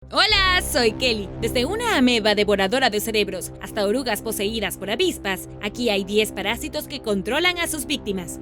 Hola, soy Kelly. Desde una ameba devoradora de cerebros hasta orugas poseídas por avispas, aquí hay 10 parásitos que controlan a sus víctimas.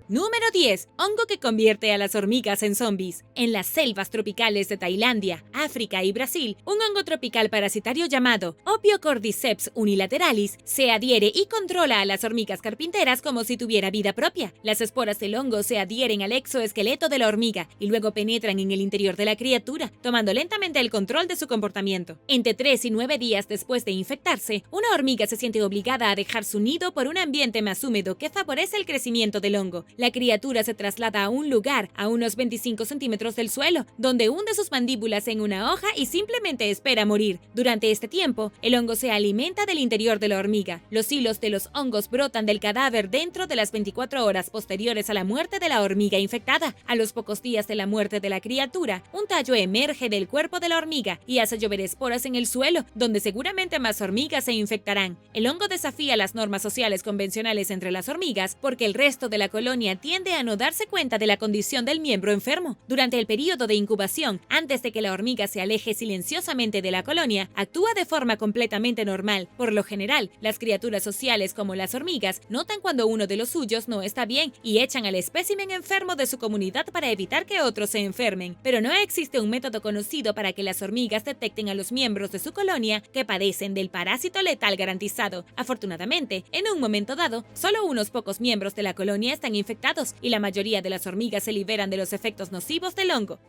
Número 10. Hongo que convierte a las hormigas en zombies. En las selvas tropicales de Tailandia, África y Brasil, un hongo tropical parasitario llamado Opiocordyceps unilateralis se adhiere y controla a las hormigas carpinteras como si tuviera vida propia. Las esporas del hongo se adhieren al exoesqueleto de la hormiga y luego penetran en el interior de la criatura, tomando lentamente el control de su comportamiento. Entre 3 y 9 días después de infectarse, una hormiga se siente obligada a dejar su nido por un ambiente más húmedo que favorece el crecimiento del hongo. La criatura se traslada a un lugar a unos 25 centímetros del suelo, donde hunde sus mandíbulas en una hoja y simplemente espera morir. Durante este tiempo, el hongo se alimenta del interior de la hormiga. Los hilos de los hongos brotan del cadáver dentro de las 24 horas posteriores a la muerte de la hormiga infectada. A los pocos días de la muerte de la criatura, un tallo emerge del cuerpo de la hormiga y hace llover esporas en el suelo, donde seguramente más hormigas se infectarán. El hongo desafía las normas sociales convencionales entre las hormigas porque el resto de la colonia tiende a no darse cuenta de la condición del miembro enfermo. Durante el periodo de incubación, antes de que la hormiga se aleje silenciosamente de la colonia, actúa de forma completamente normal. Por lo general, las criaturas sociales como las hormigas notan cuando uno de los suyos no está bien y echan al espécimen enfermo de su comunidad para evitar que otros se enfermen. Pero no existe un método conocido para que las hormigas detecten a los miembros de su colonia que padecen del parásito letal garantizado. Afortunadamente, en un momento dado, solo unos pocos miembros de la colonia están infectados y la mayoría de las hormigas se liberan de los efectos nocivos del hongo.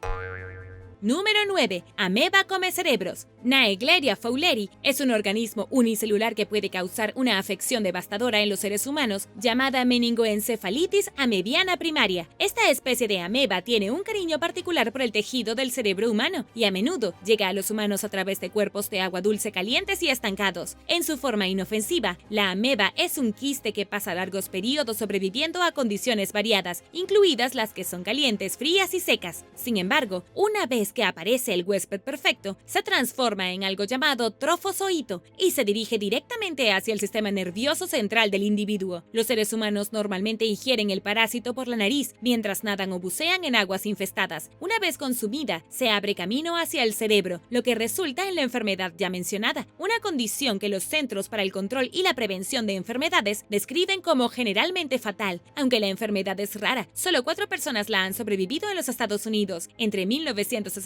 Número 9. Ameba come cerebros. Naegleria fowleri es un organismo unicelular que puede causar una afección devastadora en los seres humanos llamada meningoencefalitis amebiana primaria. Esta especie de ameba tiene un cariño particular por el tejido del cerebro humano y a menudo llega a los humanos a través de cuerpos de agua dulce calientes y estancados. En su forma inofensiva, la ameba es un quiste que pasa largos periodos sobreviviendo a condiciones variadas, incluidas las que son calientes, frías y secas. Sin embargo, una vez que aparece el huésped perfecto, se transforma en algo llamado trofozoito y se dirige directamente hacia el sistema nervioso central del individuo. Los seres humanos normalmente ingieren el parásito por la nariz mientras nadan o bucean en aguas infestadas. Una vez consumida, se abre camino hacia el cerebro, lo que resulta en la enfermedad ya mencionada, una condición que los Centros para el Control y la Prevención de Enfermedades describen como generalmente fatal. Aunque la enfermedad es rara, solo 4 personas la han sobrevivido en los Estados Unidos entre 1962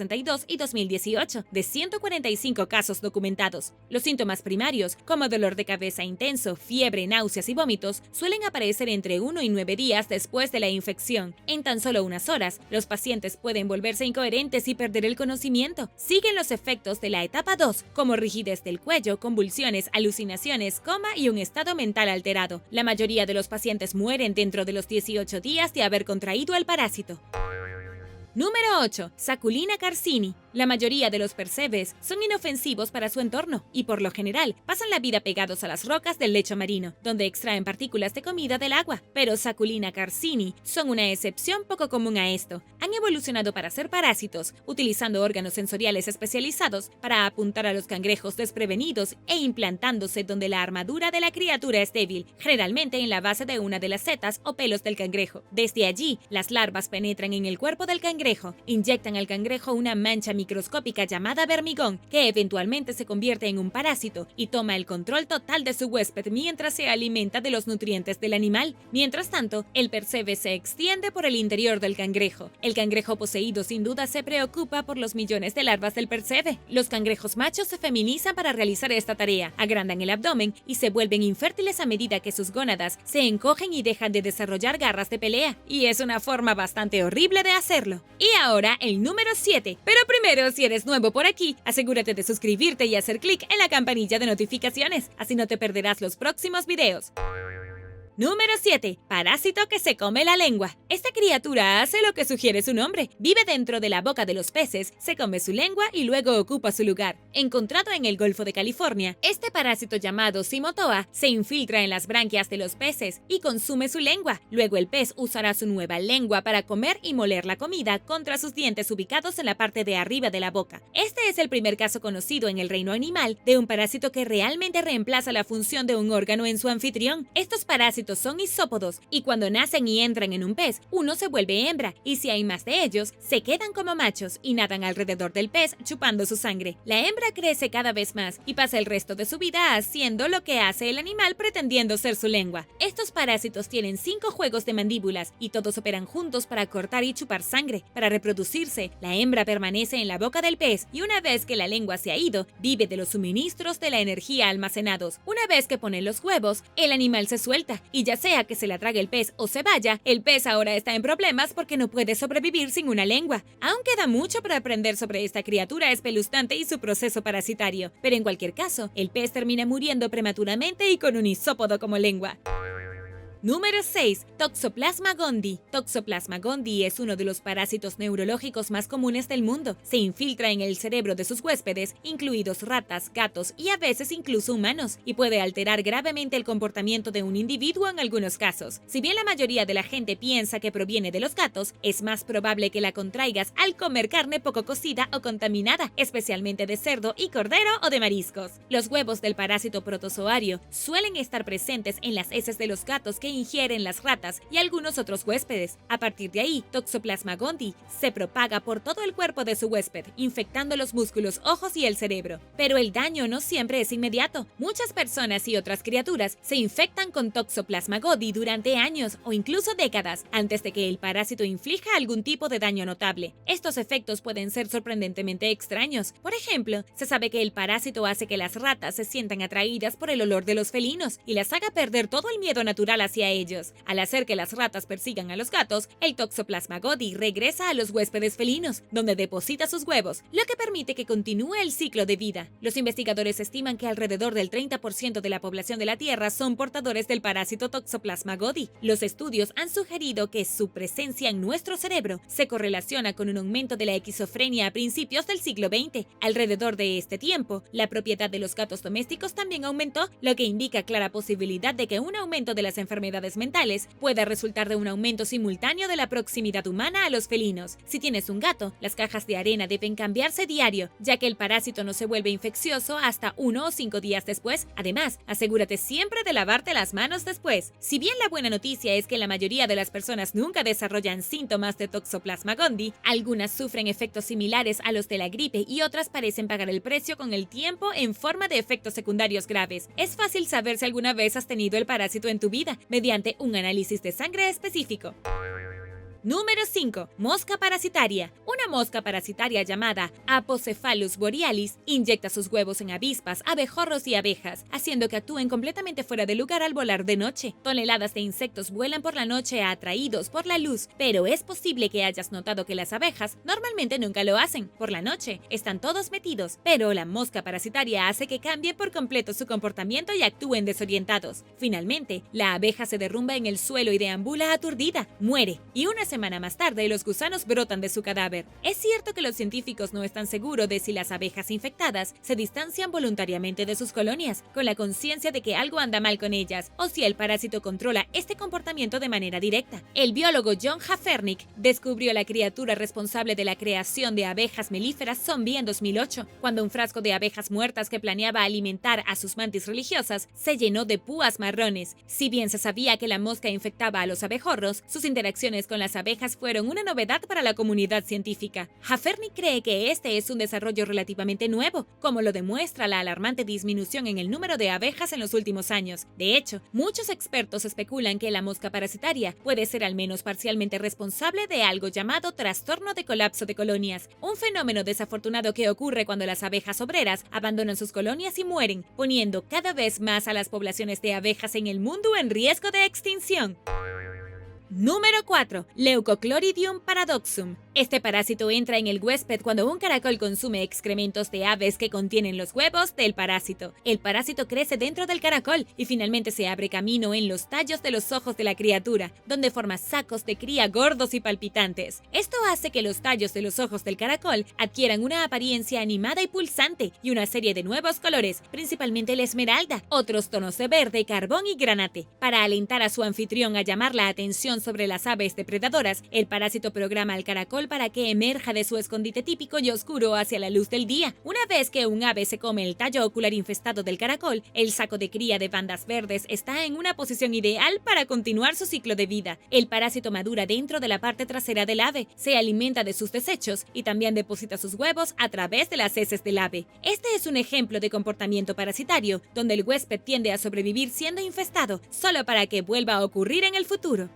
y 2018, de 145 casos documentados. Los síntomas primarios, como dolor de cabeza intenso, fiebre, náuseas y vómitos, suelen aparecer entre 1 y 9 días después de la infección. En tan solo unas horas, los pacientes pueden volverse incoherentes y perder el conocimiento. Siguen los efectos de la etapa 2, como rigidez del cuello, convulsiones, alucinaciones, coma y un estado mental alterado. La mayoría de los pacientes mueren dentro de los 18 días de haber contraído el parásito. Número 8. Sacculina carcini. La mayoría de los percebes son inofensivos para su entorno y por lo general pasan la vida pegados a las rocas del lecho marino, donde extraen partículas de comida del agua. Pero Sacculina carcini son una excepción poco común a esto. Han evolucionado para ser parásitos, utilizando órganos sensoriales especializados para apuntar a los cangrejos desprevenidos e implantándose donde la armadura de la criatura es débil, generalmente en la base de una de las setas o pelos del cangrejo. Desde allí, las larvas penetran en el cuerpo del cangrejo, inyectan al cangrejo una mancha microscópica llamada vermigón, que eventualmente se convierte en un parásito y toma el control total de su huésped mientras se alimenta de los nutrientes del animal. Mientras tanto, el percebe se extiende por el interior del cangrejo. El cangrejo poseído sin duda se preocupa por los millones de larvas del percebe. Los cangrejos machos se feminizan para realizar esta tarea, agrandan el abdomen y se vuelven infértiles a medida que sus gónadas se encogen y dejan de desarrollar garras de pelea, y es una forma bastante horrible de hacerlo. Y ahora el número 7, pero primero, si eres nuevo por aquí, asegúrate de suscribirte y hacer clic en la campanilla de notificaciones, así no te perderás los próximos videos. Número 7. Parásito que se come la lengua. Esta criatura hace lo que sugiere su nombre. Vive dentro de la boca de los peces, se come su lengua y luego ocupa su lugar. Encontrado en el Golfo de California, este parásito llamado Simotoa se infiltra en las branquias de los peces y consume su lengua. Luego el pez usará su nueva lengua para comer y moler la comida contra sus dientes ubicados en la parte de arriba de la boca. Este es el primer caso conocido en el reino animal de un parásito que realmente reemplaza la función de un órgano en su anfitrión. Estos parásitos parásitos son isópodos y cuando nacen y entran en un pez, uno se vuelve hembra y si hay más de ellos, se quedan como machos y nadan alrededor del pez chupando su sangre. La hembra crece cada vez más y pasa el resto de su vida haciendo lo que hace el animal pretendiendo ser su lengua. Estos parásitos tienen 5 juegos de mandíbulas y todos operan juntos para cortar y chupar sangre. Para reproducirse, la hembra permanece en la boca del pez y una vez que la lengua se ha ido, vive de los suministros de la energía almacenados. Una vez que ponen los huevos, el animal se suelta y ya sea que se la trague el pez o se vaya, el pez ahora está en problemas porque no puede sobrevivir sin una lengua. Aún queda mucho para aprender sobre esta criatura espeluznante y su proceso parasitario, pero en cualquier caso, el pez termina muriendo prematuramente y con un isópodo como lengua. Número 6. Toxoplasma gondii. Toxoplasma gondii es uno de los parásitos neurológicos más comunes del mundo. Se infiltra en el cerebro de sus huéspedes, incluidos ratas, gatos y a veces incluso humanos, y puede alterar gravemente el comportamiento de un individuo en algunos casos. Si bien la mayoría de la gente piensa que proviene de los gatos, es más probable que la contraigas al comer carne poco cocida o contaminada, especialmente de cerdo y cordero o de mariscos. Los huevos del parásito protozoario suelen estar presentes en las heces de los gatos que ingieren las ratas y algunos otros huéspedes. A partir de ahí, Toxoplasma gondii se propaga por todo el cuerpo de su huésped, infectando los músculos, ojos y el cerebro. Pero el daño no siempre es inmediato. Muchas personas y otras criaturas se infectan con Toxoplasma gondii durante años o incluso décadas antes de que el parásito inflija algún tipo de daño notable. Estos efectos pueden ser sorprendentemente extraños. Por ejemplo, se sabe que el parásito hace que las ratas se sientan atraídas por el olor de los felinos y las haga perder todo el miedo natural hacia ellos. Al hacer que las ratas persigan a los gatos, el Toxoplasma gondii regresa a los huéspedes felinos, donde deposita sus huevos, lo que permite que continúe el ciclo de vida. Los investigadores estiman que alrededor del 30% de la población de la Tierra son portadores del parásito Toxoplasma gondii. Los estudios han sugerido que su presencia en nuestro cerebro se correlaciona con un aumento de la esquizofrenia a principios del siglo XX. Alrededor de este tiempo, la propiedad de los gatos domésticos también aumentó, lo que indica clara posibilidad de que un aumento de las enfermedades mentales pueda resultar de un aumento simultáneo de la proximidad humana a los felinos. Si tienes un gato, las cajas de arena deben cambiarse diario, ya que el parásito no se vuelve infeccioso hasta 1 o 5 días después. Además, asegúrate siempre de lavarte las manos después. Si bien la buena noticia es que la mayoría de las personas nunca desarrollan síntomas de Toxoplasma gondii, algunas sufren efectos similares a los de la gripe y otras parecen pagar el precio con el tiempo en forma de efectos secundarios graves. Es fácil saber si alguna vez has tenido el parásito en tu vida mediante un análisis de sangre específico. Número 5. Mosca parasitaria. Una mosca parasitaria llamada Apocephalus borealis inyecta sus huevos en avispas, abejorros y abejas, haciendo que actúen completamente fuera de lugar al volar de noche. Toneladas de insectos vuelan por la noche atraídos por la luz, pero es posible que hayas notado que las abejas normalmente nunca lo hacen. Por la noche están todos metidos, pero la mosca parasitaria hace que cambie por completo su comportamiento y actúen desorientados. Finalmente, la abeja se derrumba en el suelo y deambula aturdida, muere, y una semana más tarde, los gusanos brotan de su cadáver. Es cierto que los científicos no están seguros de si las abejas infectadas se distancian voluntariamente de sus colonias, con la conciencia de que algo anda mal con ellas, o si el parásito controla este comportamiento de manera directa. El biólogo John Hafernik descubrió la criatura responsable de la creación de abejas melíferas zombie en 2008, cuando un frasco de abejas muertas que planeaba alimentar a sus mantis religiosas se llenó de púas marrones. Si bien se sabía que la mosca infectaba a los abejorros, sus interacciones con las abejas fueron una novedad para la comunidad científica. Hafernik cree que este es un desarrollo relativamente nuevo, como lo demuestra la alarmante disminución en el número de abejas en los últimos años. De hecho, muchos expertos especulan que la mosca parasitaria puede ser al menos parcialmente responsable de algo llamado trastorno de colapso de colonias, un fenómeno desafortunado que ocurre cuando las abejas obreras abandonan sus colonias y mueren, poniendo cada vez más a las poblaciones de abejas en el mundo en riesgo de extinción. Número 4. Leucochloridium paradoxum. Este parásito entra en el huésped cuando un caracol consume excrementos de aves que contienen los huevos del parásito. El parásito crece dentro del caracol y finalmente se abre camino en los tallos de los ojos de la criatura, donde forma sacos de cría gordos y palpitantes. Esto hace que los tallos de los ojos del caracol adquieran una apariencia animada y pulsante y una serie de nuevos colores, principalmente el esmeralda, otros tonos de verde, carbón y granate. Para alentar a su anfitrión a llamar la atención sobre las aves depredadoras, el parásito programa al caracol para que emerja de su escondite típico y oscuro hacia la luz del día. Una vez que un ave se come el tallo ocular infestado del caracol, el saco de cría de bandas verdes está en una posición ideal para continuar su ciclo de vida. El parásito madura dentro de la parte trasera del ave, se alimenta de sus desechos y también deposita sus huevos a través de las heces del ave. Este es un ejemplo de comportamiento parasitario, donde el huésped tiende a sobrevivir siendo infestado, solo para que vuelva a ocurrir en el futuro.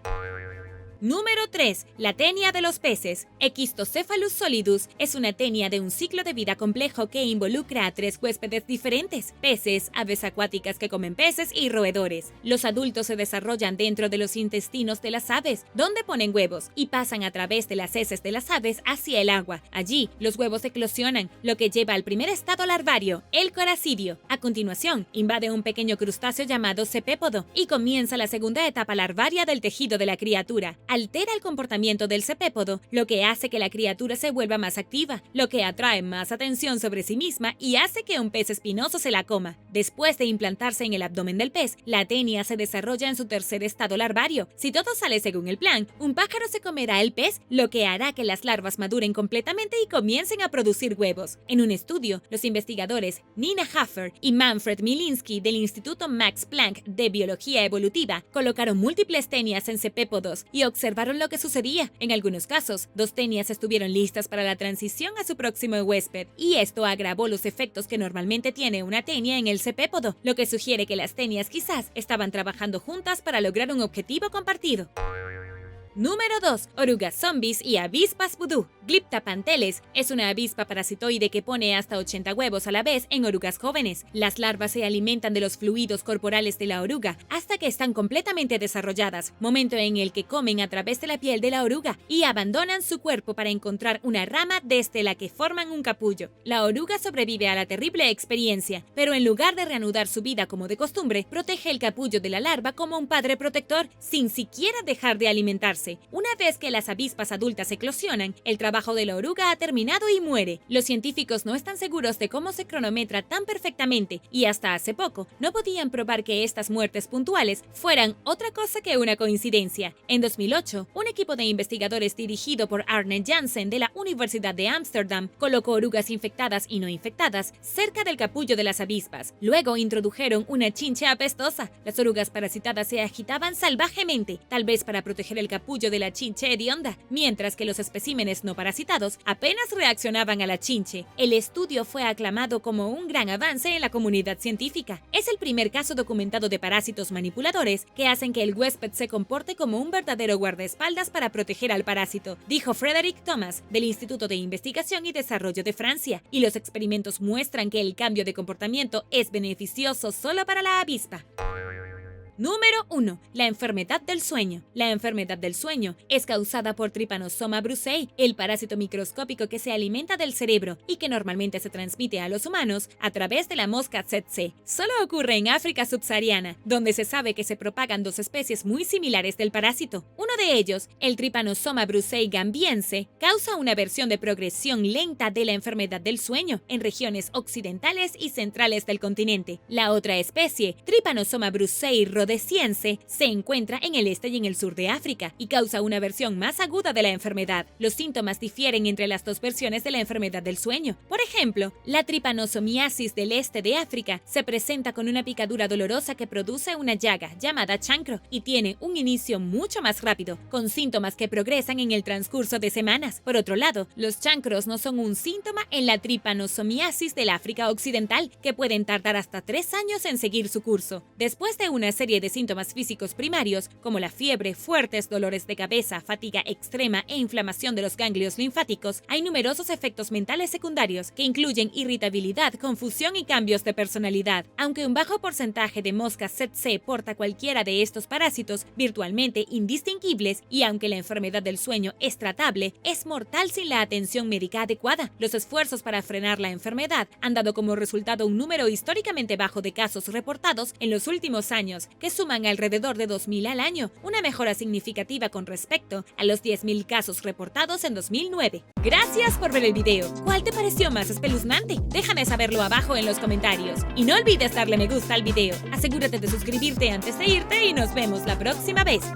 Número 3. La tenia de los peces. Equistocephalus solidus es una tenia de un ciclo de vida complejo que involucra a 3 huéspedes diferentes: peces, aves acuáticas que comen peces y roedores. Los adultos se desarrollan dentro de los intestinos de las aves, donde ponen huevos, y pasan a través de las heces de las aves hacia el agua. Allí, los huevos eclosionan, lo que lleva al primer estado larvario, el coracidio. A continuación, invade un pequeño crustáceo llamado cepépodo y comienza la segunda etapa larvaria del tejido de la criatura. Altera el comportamiento del cepépodo, lo que hace que la criatura se vuelva más activa, lo que atrae más atención sobre sí misma y hace que un pez espinoso se la coma. Después de implantarse en el abdomen del pez, la tenia se desarrolla en su tercer estado larvario. Si todo sale según el plan, un pájaro se comerá el pez, lo que hará que las larvas maduren completamente y comiencen a producir huevos. En un estudio, los investigadores Nina Haffer y Manfred Milinski del Instituto Max Planck de Biología Evolutiva colocaron múltiples tenias en cepépodos y observaron lo que sucedía. En algunos casos, 2 tenias estuvieron listas para la transición a su próximo huésped, y esto agravó los efectos que normalmente tiene una tenia en el cepépodo, lo que sugiere que las tenias quizás estaban trabajando juntas para lograr un objetivo compartido. Número 2. Orugas zombies y avispas vudú. Glyptapanteles es una avispa parasitoide que pone hasta 80 huevos a la vez en orugas jóvenes. Las larvas se alimentan de los fluidos corporales de la oruga hasta que están completamente desarrolladas, momento en el que comen a través de la piel de la oruga y abandonan su cuerpo para encontrar una rama desde la que forman un capullo. La oruga sobrevive a la terrible experiencia, pero en lugar de reanudar su vida como de costumbre, protege el capullo de la larva como un padre protector, sin siquiera dejar de alimentarse. Una vez que las avispas adultas eclosionan, el trabajo de la oruga ha terminado y muere. Los científicos no están seguros de cómo se cronometra tan perfectamente y hasta hace poco no podían probar que estas muertes puntuales fueran otra cosa que una coincidencia. En 2008, un equipo de investigadores dirigido por Arne Jansen de la Universidad de Ámsterdam colocó orugas infectadas y no infectadas cerca del capullo de las avispas. Luego introdujeron una chinche apestosa. Las orugas parasitadas se agitaban salvajemente, tal vez para proteger el capullo de la chinche hedionda, mientras que los especímenes no parasitados apenas reaccionaban a la chinche. El estudio fue aclamado como un gran avance en la comunidad científica. Es el primer caso documentado de parásitos manipuladores que hacen que el huésped se comporte como un verdadero guardaespaldas para proteger al parásito, dijo Frédéric Thomas del Instituto de Investigación y Desarrollo de Francia, y los experimentos muestran que el cambio de comportamiento es beneficioso solo para la avispa. Número 1. La enfermedad del sueño. La enfermedad del sueño es causada por Trypanosoma brucei, el parásito microscópico que se alimenta del cerebro y que normalmente se transmite a los humanos a través de la mosca tsetse. Solo ocurre en África subsahariana, donde se sabe que se propagan 2 especies muy similares del parásito. Uno de ellos, el Trypanosoma brucei gambiense, causa una versión de progresión lenta de la enfermedad del sueño en regiones occidentales y centrales del continente. La otra especie, Trypanosoma brucei rhodesiense, se encuentra en el este y en el sur de África y causa una versión más aguda de la enfermedad. Los síntomas difieren entre las 2 versiones de la enfermedad del sueño. Por ejemplo, la tripanosomiasis del este de África se presenta con una picadura dolorosa que produce una llaga llamada chancro y tiene un inicio mucho más rápido, con síntomas que progresan en el transcurso de semanas. Por otro lado, los chancros no son un síntoma en la tripanosomiasis del África occidental, que pueden tardar hasta 3 años en seguir su curso. Después de una serie de síntomas físicos primarios, como la fiebre, fuertes dolores de cabeza, fatiga extrema e inflamación de los ganglios linfáticos, hay numerosos efectos mentales secundarios que incluyen irritabilidad, confusión y cambios de personalidad. Aunque un bajo porcentaje de moscas tsetse porta cualquiera de estos parásitos virtualmente indistinguibles, y aunque la enfermedad del sueño es tratable, es mortal sin la atención médica adecuada. Los esfuerzos para frenar la enfermedad han dado como resultado un número históricamente bajo de casos reportados en los últimos años, que suman alrededor de 2.000 al año, una mejora significativa con respecto a los 10.000 casos reportados en 2009. Gracias por ver el video. ¿Cuál te pareció más espeluznante? Déjame saberlo abajo en los comentarios. Y no olvides darle me gusta al video. Asegúrate de suscribirte antes de irte y nos vemos la próxima vez.